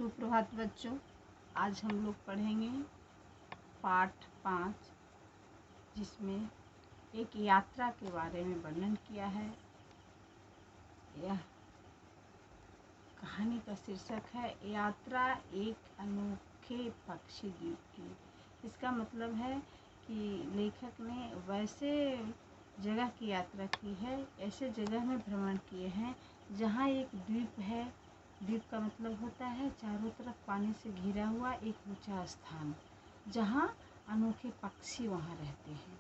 सुप्रभात बच्चों। आज हम लोग पढ़ेंगे पाठ 5, जिसमें एक यात्रा के बारे में वर्णन किया है। यह कहानी का शीर्षक है यात्रा एक अनोखे पक्षी द्वीप की। इसका मतलब है कि लेखक ने वैसे जगह की यात्रा की है, ऐसे जगह में भ्रमण किए हैं जहाँ एक द्वीप है। द्वीप का मतलब होता है चारों तरफ पानी से घिरा हुआ एक ऊंचा स्थान, जहाँ अनोखे पक्षी वहाँ रहते हैं।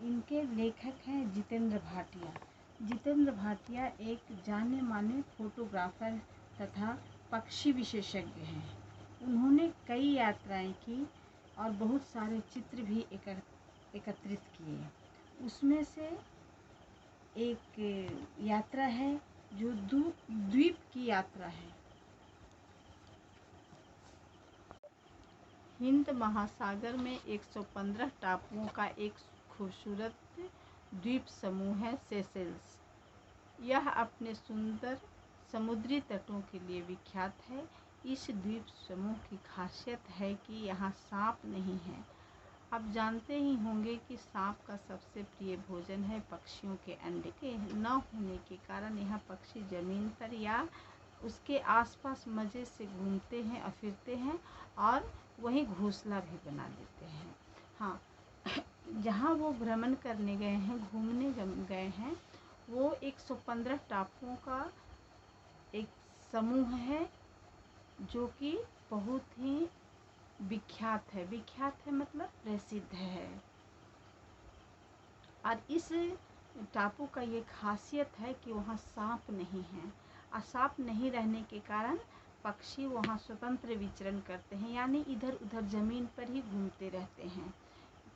इनके लेखक हैं जितेंद्र भाटिया। जितेंद्र भाटिया एक जाने माने फोटोग्राफर तथा पक्षी विशेषज्ञ हैं। उन्होंने कई यात्राएं की और बहुत सारे चित्र भी एकत्रित किए। उसमें से एक यात्रा है जो द्वीप की यात्रा है। हिंद महासागर में 115 टापुओं का एक खूबसूरत द्वीप समूह है सेशेल्स। यह अपने सुंदर समुद्री तटों के लिए विख्यात है। इस द्वीप समूह की खासियत है कि यहाँ सांप नहीं है। आप जानते ही होंगे कि सांप का सबसे प्रिय भोजन है पक्षियों के अंडे। के न होने के कारण यहाँ पक्षी जमीन पर या उसके आसपास मज़े से घूमते हैं और फिरते हैं और वहीं घोंसला भी बना लेते हैं। हाँ, जहाँ वो भ्रमण करने गए हैं, घूमने गए हैं, वो 115 टापुओं का एक समूह है जो कि बहुत ही विख्यात है। विख्यात है मतलब प्रसिद्ध है। और इस टापू का ये खासियत है कि वहाँ सांप नहीं है। और सांप नहीं रहने के कारण पक्षी वहाँ स्वतंत्र विचरण करते हैं, यानी इधर उधर ज़मीन पर ही घूमते रहते हैं,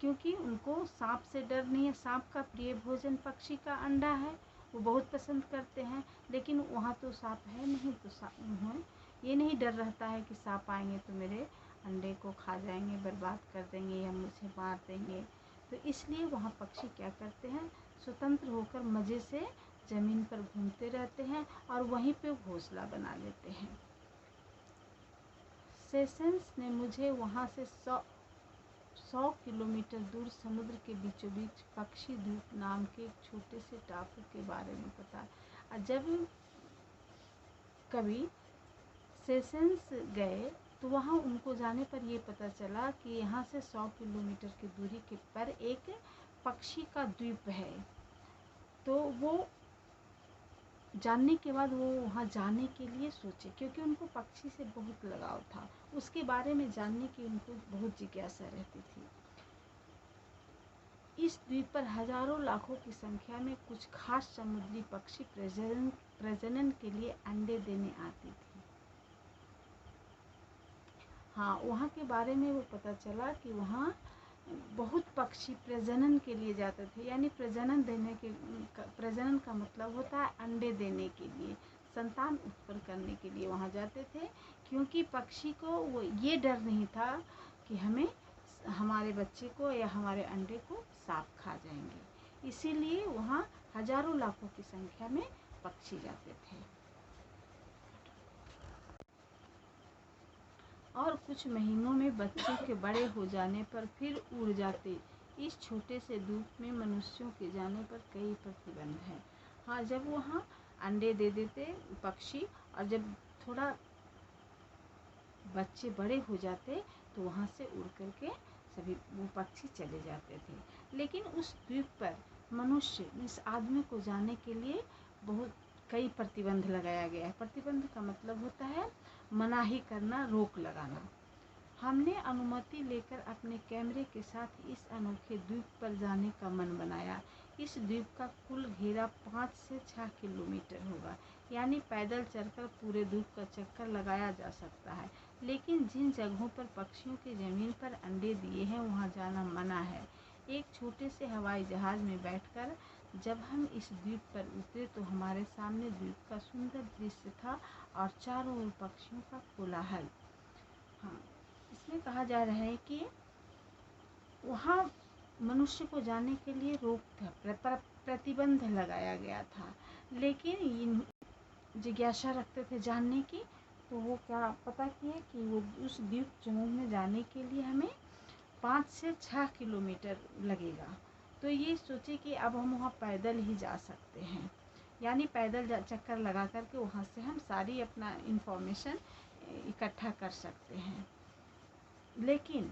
क्योंकि उनको सांप से डर नहीं है। सांप का प्रिय भोजन पक्षी का अंडा है, वो बहुत पसंद करते हैं। लेकिन वहाँ तो सांप है नहीं, तो उन्हें ये नहीं डर रहता है कि सांप आएंगे तो मेरे अंडे को खा जाएंगे, बर्बाद कर देंगे या मुझे मार देंगे। तो इसलिए वहाँ पक्षी क्या करते हैं, स्वतंत्र होकर मज़े से ज़मीन पर घूमते रहते हैं और वहीं पे घोंसला बना लेते हैं। सेशेल्स ने मुझे वहाँ से 100 किलोमीटर दूर समुद्र के बीचों बीच पक्षी द्वीप नाम के एक छोटे से टापू के बारे में पता। और जब कभी सेशेल्स गए तो वहाँ उनको जाने पर ये पता चला कि यहाँ से 100 किलोमीटर की दूरी के पर एक पक्षी का द्वीप है। तो वो जानने के बाद वो वहाँ जाने के लिए सोचे, क्योंकि उनको पक्षी से बहुत लगाव था। उसके बारे में जानने की उनको बहुत जिज्ञासा रहती थी। इस द्वीप पर हजारों लाखों की संख्या में कुछ खास समुद्री पक्षी प्रजनन के लिए अंडे देने आते थे। हाँ, वहाँ के बारे में वो पता चला कि वहाँ बहुत पक्षी प्रजनन के लिए जाते थे, यानी प्रजनन का मतलब होता है अंडे देने के लिए, संतान उत्पन्न करने के लिए वहाँ जाते थे। क्योंकि पक्षी को वो ये डर नहीं था कि हमारे बच्चे को या हमारे अंडे को सांप खा जाएंगे, इसीलिए वहाँ हजारों लाखों की संख्या में पक्षी जाते थे। और कुछ महीनों में बच्चे के बड़े हो जाने पर फिर उड़ जाते। इस छोटे से द्वीप में मनुष्यों के जाने पर कई प्रतिबंध हैं। हाँ, जब वहाँ अंडे दे देते पक्षी और जब थोड़ा बच्चे बड़े हो जाते तो वहाँ से उड़ करके सभी वो पक्षी चले जाते थे। लेकिन उस द्वीप पर मनुष्य, इस आदमी को जाने के लिए बहुत कई प्रतिबंध लगाया गया है। प्रतिबंध का मतलब होता है मनाही करना, रोक लगाना। हमने अनुमति लेकर अपने कैमरे के साथ इस अनोखे द्वीप पर जाने का मन बनाया। इस द्वीप का कुल घेरा 5 से 6 किलोमीटर होगा, यानी पैदल चलकर पूरे द्वीप का चक्कर लगाया जा सकता है। लेकिन जिन जगहों पर पक्षियों की ज़मीन पर अंडे दिए हैं वहाँ जाना मना है। एक छोटे से हवाई जहाज़ में बैठकर जब हम इस द्वीप पर उतरे तो हमारे सामने द्वीप का सुंदर दृश्य था और चारों ओर पक्षियों का कोलाहल। हाँ, इसमें कहा जा रहा है कि वहाँ मनुष्य को जाने के लिए रोक था, प्रतिबंध लगाया गया था। लेकिन जिज्ञासा रखते थे जानने की, तो वो क्या पता किए कि वो उस द्वीप समूह में जाने के लिए हमें 5 से 6 किलोमीटर लगेगा। तो ये सोचे कि अब हम वहाँ पैदल ही जा सकते हैं, यानी पैदल चक्कर लगा करके वहाँ से हम सारी अपना इन्फॉर्मेशन इकट्ठा कर सकते हैं। लेकिन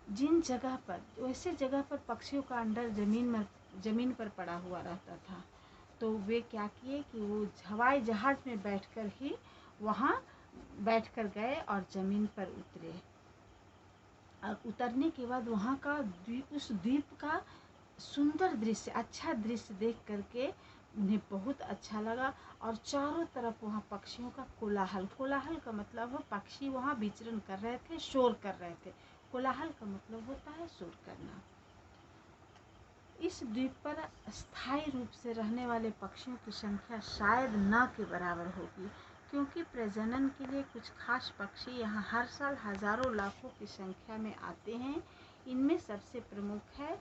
जिन जगह पर, वैसे जगह पर पक्षियों का अंडर ज़मीन पर पड़ा हुआ रहता था, तो वे क्या किए कि वो हवाई जहाज़ में बैठकर ही वहाँ बैठकर गए और ज़मीन पर उतरे। और उतरने के बाद वहाँ का उस द्वीप का सुंदर दृश्य, अच्छा दृश्य देख करके उन्हें बहुत अच्छा लगा। और चारों तरफ वहाँ पक्षियों का कोलाहल, कोलाहल का मतलब है पक्षी वहाँ विचरण कर रहे थे, शोर कर रहे थे। कोलाहल का मतलब होता है शोर करना। इस द्वीप पर स्थायी रूप से रहने वाले पक्षियों की संख्या शायद न के बराबर होगी, क्योंकि प्रजनन के लिए कुछ खास पक्षी यहाँ हर साल हजारों लाखों की संख्या में आते हैं। इनमें सबसे प्रमुख है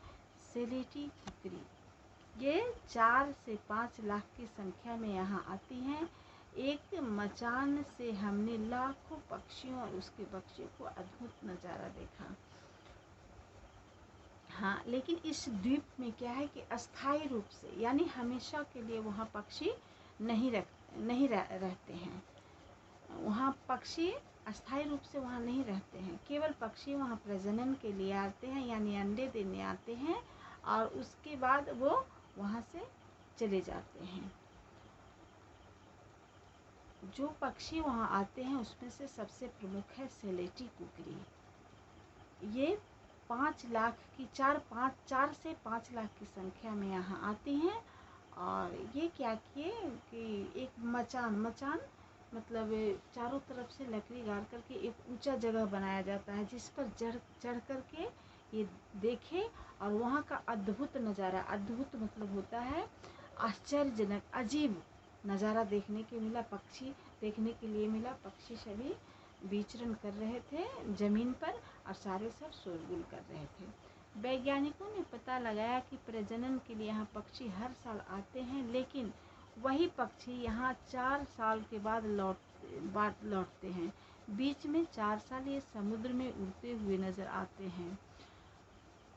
सेलेटी कुकरी। ये 4 से 5 लाख की संख्या में यहाँ आती हैं। एक मचान से हमने लाखों पक्षियों और उसके बच्चों को अद्भुत नज़ारा देखा। हाँ, लेकिन इस द्वीप में क्या है कि अस्थायी रूप से, यानी हमेशा के लिए वहाँ पक्षी नहीं रहते हैं। वहाँ पक्षी अस्थायी रूप से वहाँ नहीं रहते हैं। केवल पक्षी वहाँ प्रजनन के लिए आते हैं, यानी अंडे देने आते हैं, और उसके बाद वो वहाँ से चले जाते हैं। जो पक्षी वहाँ आते हैं उसमें से सबसे प्रमुख है सेलेटी कुकरी। ये 5 लाख की 4 से 5 लाख की संख्या में यहाँ आती हैं। और ये क्या किए कि एक मचान मतलब चारों तरफ से लकड़ी गाड़ करके एक ऊंचा जगह बनाया जाता है, जिस पर चढ़ करके ये देखे और वहाँ का अद्भुत नज़ारा, अद्भुत मतलब होता है आश्चर्यजनक, अजीब नज़ारा देखने के लिए मिला। पक्षी सभी विचरण कर रहे थे ज़मीन पर और सारे सब शोरगुल कर रहे थे। वैज्ञानिकों ने पता लगाया कि प्रजनन के लिए यहाँ पक्षी हर साल आते हैं, लेकिन वही पक्षी यहाँ 4 साल के बाद लौटते हैं। बीच में 4 साल ये समुद्र में उड़ते हुए नजर आते हैं।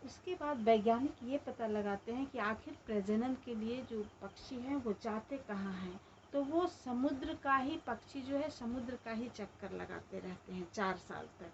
उसके बाद वैज्ञानिक ये पता लगाते हैं कि आखिर प्रजनन के लिए जो पक्षी हैं वो जाते कहाँ हैं। तो वो समुद्र का ही पक्षी जो है समुद्र का ही चक्कर लगाते रहते हैं 4 साल तक।